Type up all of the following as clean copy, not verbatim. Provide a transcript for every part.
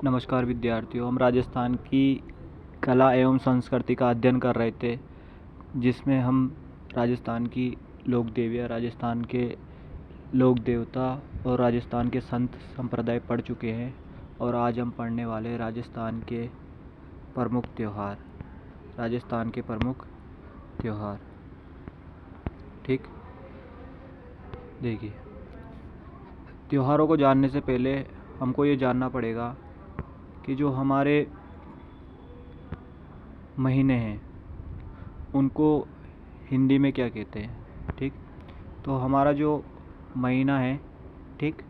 नमस्कार विद्यार्थियों, हम राजस्थान की कला एवं संस्कृति का अध्ययन कर रहे थे, जिसमें हम राजस्थान की लोक देवियाँ, राजस्थान के लोक देवता और राजस्थान के संत संप्रदाय पढ़ चुके हैं। और आज हम पढ़ने वाले राजस्थान के प्रमुख त्यौहार। ठीक, देखिए, त्योहारों को जानने से पहले हमको ये जानना पड़ेगा कि जो हमारे महीने हैं उनको हिंदी में क्या कहते हैं। ठीक, तो हमारा जो महीना है, ठीक,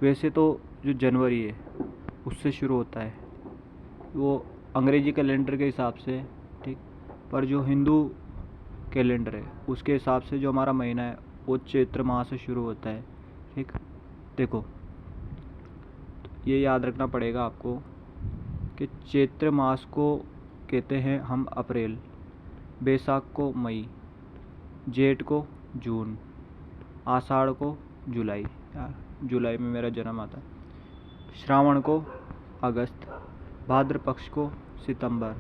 वैसे तो जो जनवरी है उससे शुरू होता है, वो अंग्रेजी कैलेंडर के हिसाब से। ठीक, पर जो हिंदू कैलेंडर है उसके हिसाब से जो हमारा महीना है वो चैत्र माह से शुरू होता है। ठीक, देखो, ये याद रखना पड़ेगा आपको कि चैत्र मास को कहते हैं हम अप्रैल, बैसाख को मई, जेठ को जून, आषाढ़ को जुलाई, जुलाई में मेरा जन्म आता है, श्रावण को अगस्त, भाद्र पक्ष को सितंबर,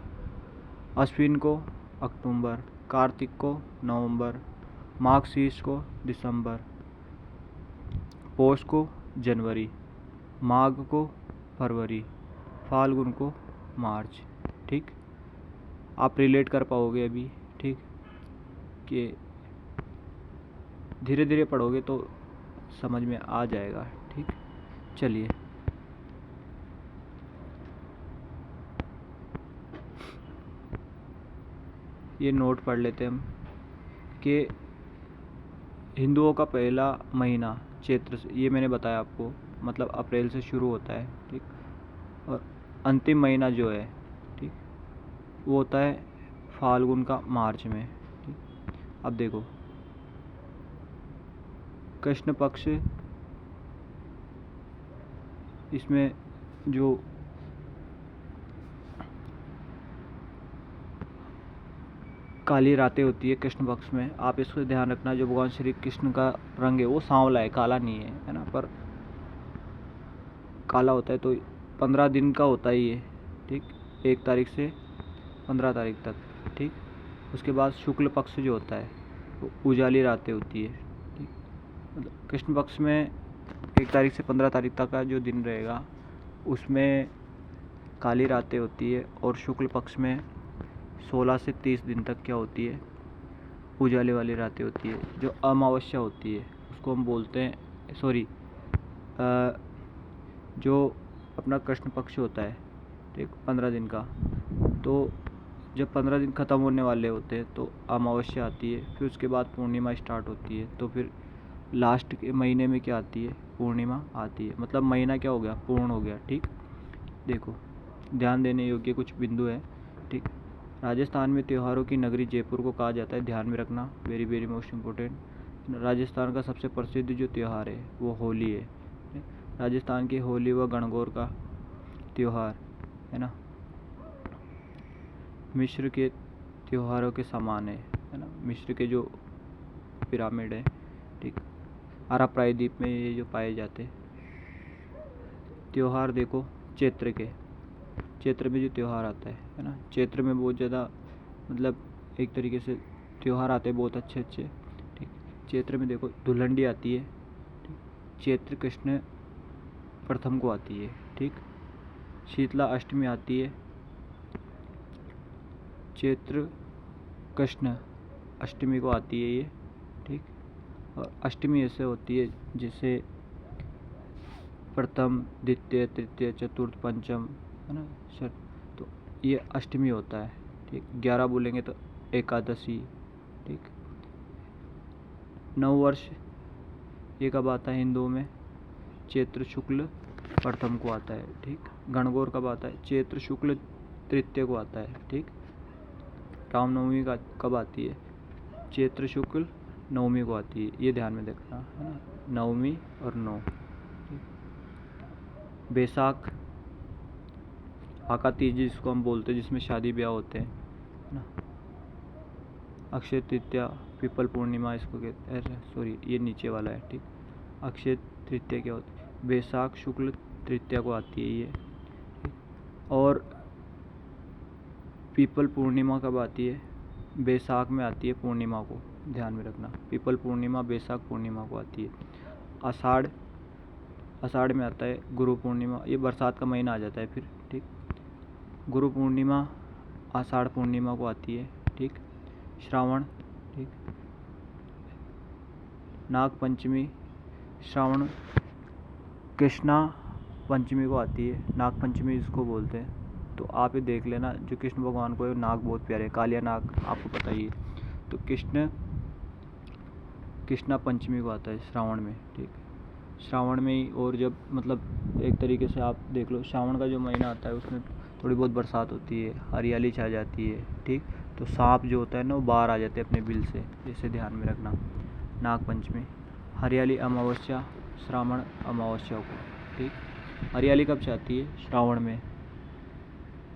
अश्विन को अक्टूबर, कार्तिक को नवंबर, माघ शीर्ष को दिसंबर, पौष को जनवरी, माघ को फरवरी, फाल्गुन को मार्च। ठीक, आप रिलेट कर पाओगे अभी। ठीक, कि धीरे धीरे पढ़ोगे तो समझ में आ जाएगा। ठीक, चलिए, ये नोट पढ़ लेते हैं हम कि हिंदुओं का पहला महीना चैत्र से, ये मैंने बताया आपको, मतलब अप्रैल से शुरू होता है। ठीक, और अंतिम महीना जो है, ठीक, वो होता है फाल्गुन का मार्च में। ठीक, अब देखो, कृष्ण पक्ष, इसमें जो काली रातें होती है कृष्ण पक्ष में, आप इसको ध्यान रखना, जो भगवान श्री कृष्ण का रंग है वो सांवला है, काला नहीं है ना, पर काला होता है। तो 15 दिन का होता ही है। ठीक, 1 तारीख से 15 तारीख तक। ठीक, उसके बाद शुक्ल पक्ष जो होता है वो उजाली रातें होती है। ठीक, मतलब कृष्ण पक्ष में 1 तारीख से 15 तारीख तक का जो दिन रहेगा उसमें काली रातें होती है, और शुक्ल पक्ष में 16 से 30 दिन तक क्या होती है, उजाले वाली रातें होती है। जो अमावस्या होती है उसको हम बोलते हैं, सॉरी, जो अपना कृष्ण पक्ष होता है, ठीक, 15 दिन का, तो जब 15 दिन ख़त्म होने वाले होते हैं तो अमावस्या आती है, फिर उसके बाद पूर्णिमा स्टार्ट होती है, तो फिर लास्ट के महीने में क्या आती है, पूर्णिमा आती है। मतलब महीना क्या हो गया, पूर्ण हो गया। ठीक, देखो, ध्यान देने योग्य कुछ बिंदु है। ठीक, राजस्थान में त्योहारों की नगरी जयपुर को कहा जाता है, ध्यान में रखना, very very most important. Rajasthan का सबसे प्रसिद्ध जो त्यौहार है वो होली है। राजस्थान की होली व गणगौर का त्यौहार है ना, मिस्र के त्योहारों के समान है ना। मिस्र के जो पिरामिड है, ठीक, आरा प्रायद्वीप में ये जो पाए जाते हैं त्यौहार। देखो, चैत्र में जो त्यौहार आता है ना, चैत्र में बहुत ज़्यादा, मतलब एक तरीके से त्यौहार आते हैं बहुत अच्छे अच्छे। ठीक, चैत्र में देखो धुलंडी आती है। ठीक, चैत्र कृष्ण प्रथम को आती है। ठीक, शीतला अष्टमी आती है, चैत्र कृष्ण अष्टमी को आती है ये। ठीक, और अष्टमी ऐसे होती है जैसे प्रथम, द्वितीय, तृतीय, चतुर्थ, पंचम, है ना, षठ, तो ये अष्टमी होता है। ठीक, 11 बोलेंगे तो एकादशी। ठीक, नववर्ष ये कब आता है हिंदुओं में, चैत्र शुक्ल प्रथम को आता है। ठीक, गणगौर कब आता है, चैत्र शुक्ल तृतीय को आता है। ठीक, रामनवमी का कब आती है, चैत्र शुक्ल नवमी को आती है, ये ध्यान में देखना है ना, नवमी और 9। बैसाख, आका तीज जिसको हम बोलते हैं, जिसमें शादी ब्याह होते हैं ना। अक्षय तृतीया, पीपल पूर्णिमा इसको कहते हैं, सॉरी ये नीचे वाला है। ठीक, अक्षय तृतीया क्या होती है, बैसाख शुक्ल तृतीया को आती है ये। और पीपल पूर्णिमा कब आती है? बैसाख में आती है पूर्णिमा को, ध्यान में रखना। पीपल पूर्णिमा बैसाख पूर्णिमा को आती है। आषाढ़ आषाढ़ में आता है गुरु पूर्णिमा, ये बरसात का महीना आ जाता है फिर, ठीक। गुरु पूर्णिमा आषाढ़ पूर्णिमा को आती है, ठीक। श्रावण, ठीक। नाग पंचमी श्रावण कृष्णा पंचमी को आती है, नाग पंचमी इसको बोलते हैं। तो आप ये देख लेना, जो कृष्ण भगवान को नाग बहुत प्यारे, कालिया नाग आपको पता ही है। तो कृष्णा पंचमी को आता है श्रावण में, ठीक। श्रावण में ही, और जब मतलब एक तरीके से आप देख लो, श्रावण का जो महीना आता है उसमें थोड़ी बहुत बरसात होती है, हरियाली छा जाती है, ठीक। तो सांप जो होता है ना वो बाहर आ जाते हैं अपने बिल से, इसे ध्यान में रखना। नाग पंचमी, हरियाली अमावस्या श्रावण अमावस्या को, ठीक। हरियाली कब छाती है? श्रावण में,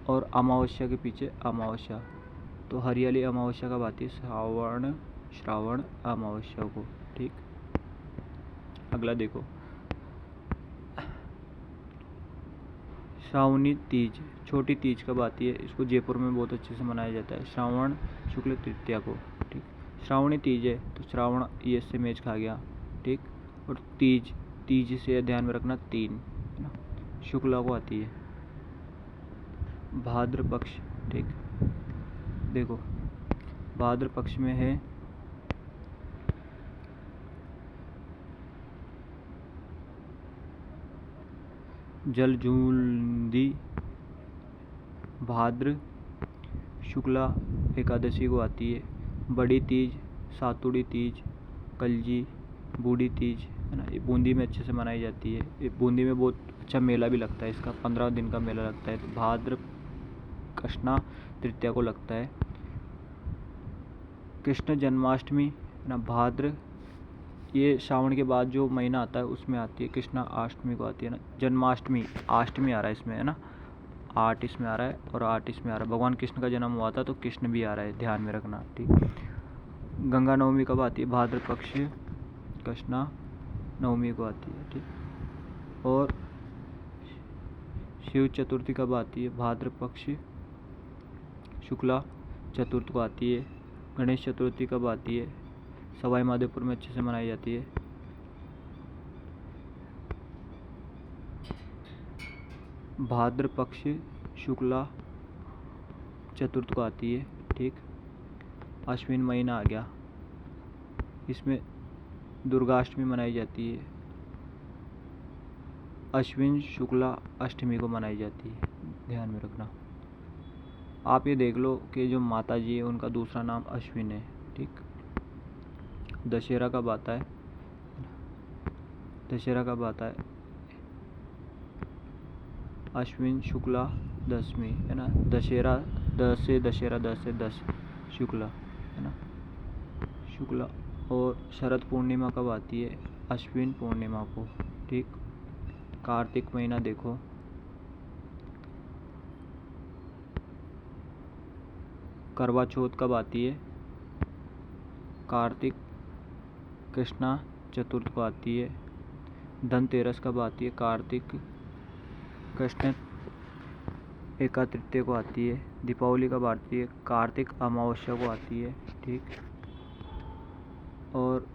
और अमावस्या के पीछे अमावस्या। तो हरियाली अमावस्या कब आती है? श्रावण अमावस्या को, ठीक। अगला देखो, श्रावणी तीज, छोटी तीज कब आती है? इसको जयपुर में बहुत अच्छे से मनाया जाता है, श्रावण शुक्ल तृतीया को, ठीक। श्रावणी तीज है तो श्रावण ये से मेज खा गया, ठीक। और तीज से ध्यान में रखना 3, है ना, शुक्ला को आती है। भाद्र पक्ष, ठीक। देखो भाद्र पक्ष में है जलजूंदी, भाद्र शुक्ला एकादशी को आती है। बड़ी तीज, सातुड़ी तीज, कलजी, बूढ़ी तीज, है ना, ये बूंदी में अच्छे से मनाई जाती है। ये बूंदी में बहुत अच्छा मेला भी लगता है, इसका 15 दिन का मेला लगता है। तो भाद्र कृष्णा तृतीया को लगता है। कृष्ण जन्माष्टमी, है ना, भाद्र ये श्रावण के बाद जो महीना आता है उसमें आती है, कृष्णा अष्टमी को आती है ना। जन्माष्टमी, अष्टमी आ रहा है इसमें, है ना, 8 इसमें आ रहा है और 8 इसमें आ रहा है। भगवान कृष्ण का जन्म हुआ था तो कृष्ण भी आ रहा है, ध्यान में रखना, ठीक। गंगा नवमी कब आती है? भाद्र पक्ष कृष्णा नवमी को आती है, ठीक। और शिव चतुर्थी कब आती है? भाद्र पक्ष शुक्ला चतुर्थ को आती है। गणेश चतुर्थी कब आती है? सवाई माधोपुर में अच्छे से मनाई जाती है। भाद्र पक्ष शुक्ला चतुर्थ को आती है, ठीक। अश्विन महीना आ गया, इसमें दुर्गाष्टमी मनाई जाती है। अश्विन शुक्ला अष्टमी को मनाई जाती है, ध्यान में रखना। आप ये देख लो कि जो माता जी है उनका दूसरा नाम अश्विन है, ठीक। दशहरा कब आता है? दशहरा कब आता है? अश्विन शुक्ला दशमी, है ना। दशहरा 10 से, दशहरा 10 से 10 शुक्ला, है ना, शुक्ला। और शरद पूर्णिमा कब आती है? अश्विन पूर्णिमा को, ठीक। कार्तिक महीना देखो, करवा चौथ कब आती है? कार्तिक कृष्णा चतुर्थ को आती है। धनतेरस कब आती है? कार्तिक कृष्ण एका तृतीय को आती है। दीपावली कब आती है? कार्तिक अमावस्या को आती है, ठीक। और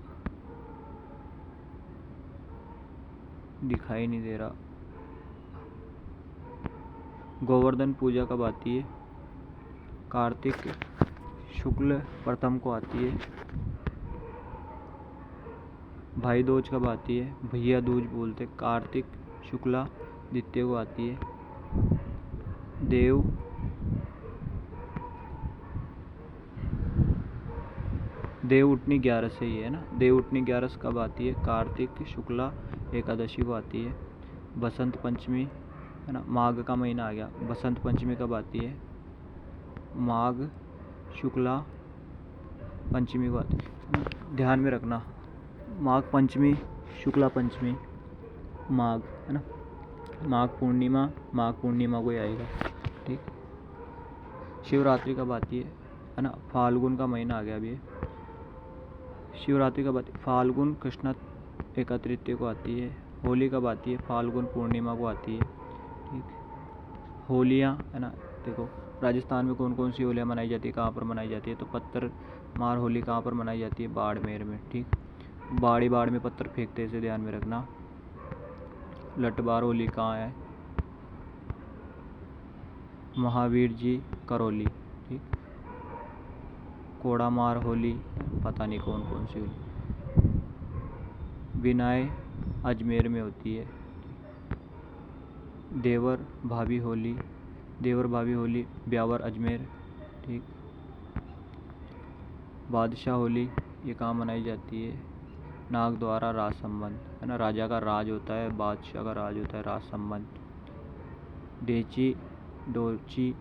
दिखाई नहीं दे रहा, गोवर्धन पूजा कब आती है? कार्तिक शुक्ल प्रथम को आती है। भाई दूज कब आती है? भैया दूज बोलते, कार्तिक शुक्ला द्वितीय को आती है। देव उठनी 11 से ही है ना। देव उठनी 11 कब आती है? कार्तिक शुक्ला एकादशी को आती है। बसंत पंचमी, है ना, माघ का महीना आ गया। बसंत पंचमी कब आती है? माघ शुक्ला पंचमी को आती है, ध्यान में रखना। माघ पंचमी, शुक्ला पंचमी, माघ, है ना। माघ पूर्णिमा को ही आएगा, ठीक। शिवरात्रि कब आती है ना? फाल्गुन का महीना आ गया अभी। शिवरात्रि कब आती है? फाल्गुन कृष्ण एका तृतीय को आती है। होली कब आती है? फाल्गुन पूर्णिमा को आती है, ठीक। होलियाँ है ना, देखो राजस्थान में कौन कौन सी होलियाँ मनाई जाती है, कहाँ पर मनाई जाती है, तो पत्थर मार होली कहाँ पर मनाई जाती है, बाड़मेर में। ठीक, बाड़ में पत्थर फेंकते हैं, इसे ध्यान में रखना। लठबार होली कहाँ है, महावीर जी करौली। ठीक, कोड़ा मार होली पता नहीं कौन कौन सी होली, बिनाए अजमेर में होती है। देवर भाभी होली ब्यावर अजमेर। ठीक, बादशाह होली ये कहाँ मनाई जाती है, नाग द्वारा राज संबंध है ना, राजा का राज होता है, बादशाह का राज होता है, राज संबंध। डेची डोची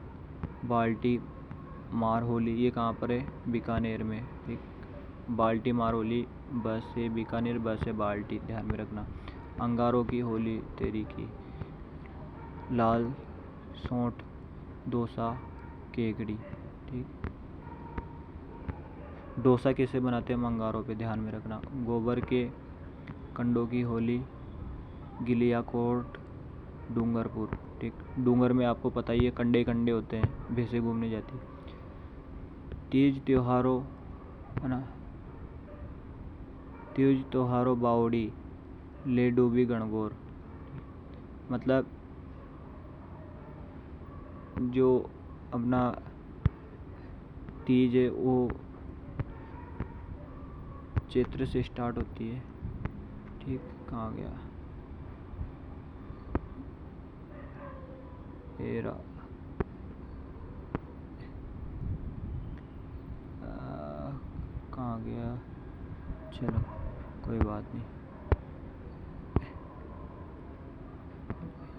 बाल्टी मार होली ये कहाँ पर है, बीकानेर में। ठीक, बाल्टी मार होली बस से बीकानेर, बस से बाल्टी, ध्यान में रखना। अंगारों की होली तेरी की, लाल सोंठ डोसा केकड़ी। ठीक, डोसा कैसे बनाते हैं हम अंगारों पे, ध्यान में रखना। गोबर के कंडों की होली गिलियाकोट डूंगरपुर। ठीक, डूंगर में आपको पता ही है कंडे कंडे होते हैं, भैंसे घूमने जाती है। तीज त्योहारों है ना, तीज त्योहारों बावड़ी ले डूबी गणगौर। मतलब जो अपना तीज है वो चैत्र से स्टार्ट होती है। ठीक, कहाँ गया एरा, कहाँ गया, चलो कोई बात नहीं।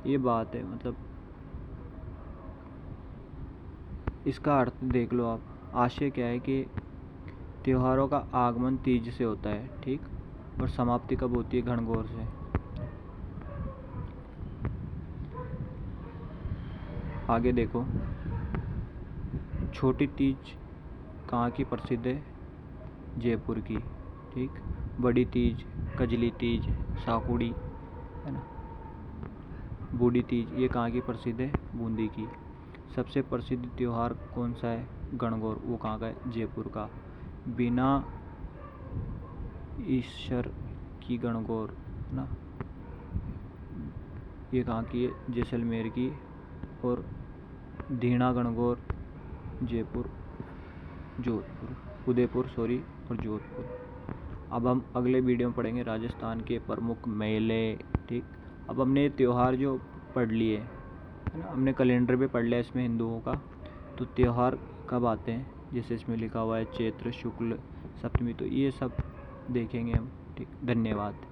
ये बात है, मतलब इसका अर्थ देख लो आप। आशय क्या है कि त्योहारों का आगमन तीज से होता है। ठीक, और समाप्ति कब होती है, घनघोर से। आगे देखो, छोटी तीज कहाँ की प्रसिद्ध है, जयपुर की। ठीक, बड़ी तीज कजली तीज साकुड़ी है ना, बूढ़ी तीज ये कहाँ की प्रसिद्ध है, बूंदी की। सबसे प्रसिद्ध त्यौहार कौन सा है, गणगौर, वो कहाँ का है, जयपुर का। बिना ईश्वर की गणगौर ना, ये कहाँ की है, जैसलमेर की। और धीणा गणगौर जयपुर उदयपुर और जोधपुर। अब हम अगले वीडियो में पढ़ेंगे राजस्थान के प्रमुख मेले। ठीक, अब हमने त्यौहार जो पढ़ लिए है ना, हमने कैलेंडर पे पढ़ लिया इसमें हिंदुओं का। तो त्यौहार कब आते हैं, जैसे इसमें लिखा हुआ है चैत्र शुक्ल सप्तमी, तो ये सब देखेंगे हम। ठीक, धन्यवाद।